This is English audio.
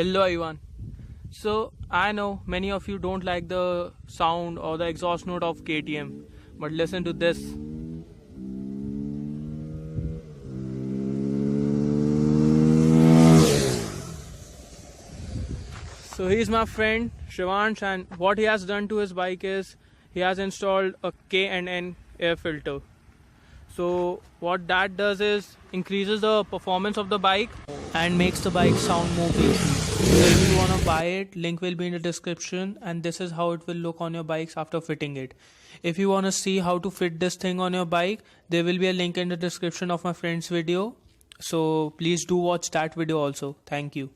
Hello everyone. So I know many of you don't like the sound or the exhaust note of KTM, but listen to this. So he's my friend Shivansh, and what he has done to his bike is he has installed a K&N Air Filter. So what that does is increases the performance of the bike and makes the bike sound more bassy. So if you want to buy it, link will be in the description, and this is how it will look on your bikes after fitting it. If you want to see how to fit this thing on your bike, there will be a link in the description of my friend's video. So please do watch that video also. Thank you.